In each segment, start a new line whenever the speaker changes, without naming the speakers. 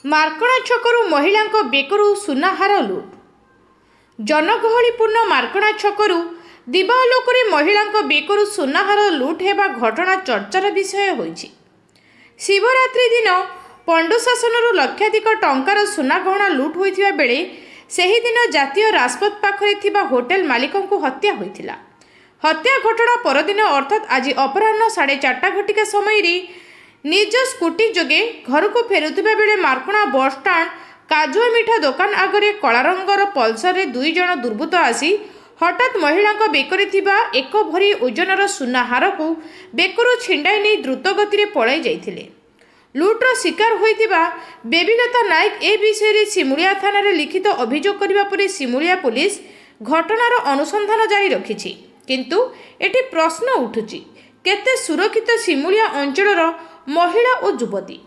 ମାର୍କଣା ଛକରୁ ମହିଳାଙ୍କ ବେକରୁ ସୁନାହାର ଲୁଟ୍। ଜନଗହଳିପୂର୍ଣ୍ଣ ମାର୍କଣା ଛକରୁ ଦିବାଲୋକରେ ମହିଳାଙ୍କ ବେକରୁ ସୁନାହାର ଲୁଟ୍ ହେବା ଘଟଣା ଚର୍ଚ୍ଚାର ବିଷୟ ହୋଇଛି। ଶିବରାତ୍ରି ଦିନ ପଣ୍ଡୁ ଶାସନରୁ ଲକ୍ଷାଧିକ ଟଙ୍କାର ସୁନାଗହଣା ଲୁଟ୍ ହୋଇଥିବା ବେଳେ ସେହିଦିନ ଜାତୀୟ ରାଜପଥ ପାଖରେ ଥିବା ହୋଟେଲ ମାଲିକଙ୍କୁ ହତ୍ୟା ହୋଇଥିଲା। ହତ୍ୟା ଘଟଣା ପରଦିନ ଅର୍ଥାତ୍ ଆଜି ଅପରାହ୍ନ 4:30 ଘଟିକା ସମୟରେ ନିଜ ସ୍କୁଟି ଯୋଗେ ଘରକୁ ଫେରୁଥିବା ବେଳେ ମାର୍କଣା ବସ୍ଷ୍ଟାଣ୍ଡ କାଜୁଆ ମିଠା ଦୋକାନ ଆଗରେ କଳା ରଙ୍ଗର ପଲ୍ସରରେ 2 ଜଣ ଦୁର୍ବୃତ୍ତ ଆସି ହଠାତ୍ ମହିଳାଙ୍କ ବେକରେ ଥିବା 1 ଭରି ଓଜନର ସୁନା ହାରକୁ ବେକରୁ ଛିଣ୍ଡାଇ ନେଇ ଦ୍ରୁତ ଗତିରେ ପଳାଇ ଯାଇଥିଲେ। ଲୁଟ୍ର ଶିକାର ହୋଇଥିବା ବେବିଲତା ନାୟକ ଏ ବିଷୟରେ ସିମୁଳିଆ ଥାନାରେ ଲିଖିତ ଅଭିଯୋଗ କରିବା ପରେ ସିମୁଳିଆ ପୁଲିସ ଘଟଣାର ଅନୁସନ୍ଧାନ ଜାରି ରଖିଛି। କିନ୍ତୁ ଏଠି ପ୍ରଶ୍ନ ଉଠୁଛି, କେତେ ସୁରକ୍ଷିତ ସିମୁଳିଆ ଅଞ୍ଚଳର ମହିଳା ଓ ଯୁବତୀ?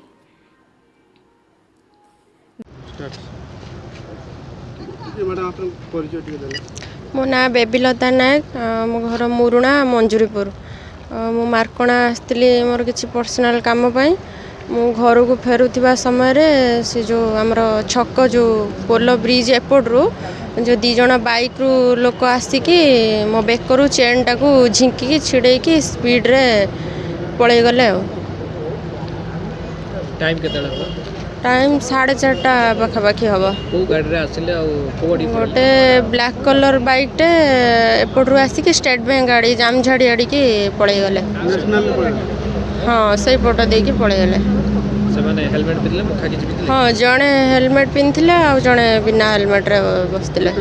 मो ना बेबीलता नायक, मो घर मुरुणा मंजूरीपुर। मु मार्कणा आसती मोर किसी पर्सनाल काम मु घर को फेरुवा समय से जो आमर छक जो पोलो ब्रिज एपटू जो 2 जन बाइक रु लोक आसिकी मो बेकरू चेन टाक झिंकी छिड़ेकी स्पीड रे पलि गले। टाइम 4:30 पाखापाखि हम। गोटे ब्लैक कलर बाइकटे एपटू आसिकी स्टेट बैंक गाड़ी जाम झाड़ी आड़ी पलि गले। हाँ से पट देकी पलि गले। हाँ जड़े हेलमेट पिंधले आ जड़े बिना हेलमेट रे बसतिले।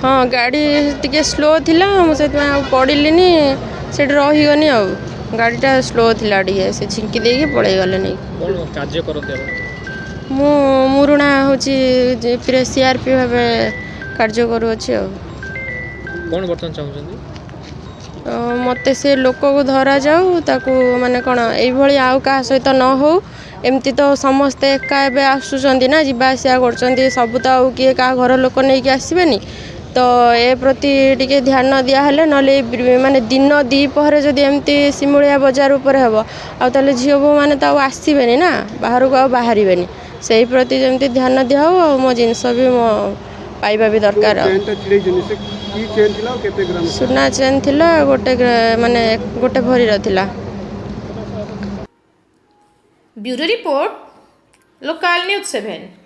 हाँ गाड़ी टिके स्लो थिला मुझे पड़िलिनी से रहीगनी आ गाड़ीटा स्लो थिला टिके से झिंकी देकी पलि गले। नहीं मु मुरुणा हूँ सीआरपी भाव कार्य करुँच। मत से लोक को धरा जाऊ ताकू माने कौन ये आउ क्या सहित न हो एमती तो समस्ते एका आसुँच ना जावा आसा कर सब तो आउ किए क्या घर लोक नहीं कि आसबेनी तो ए प्रति टिके ध्यान दिहले ना माने दिन 2 पहर जदि एमती सिमुलिया बजार उपर हे आउ झील बो मैंने तो आसबे ना बाहर को बाहर से प्रति जमी ध्यान दिह मो जिनस भी मो पाइबा भी दरकार। सुना चेन थिला गोटे माने गोटे भरी थिला।
Bureau report local news 7।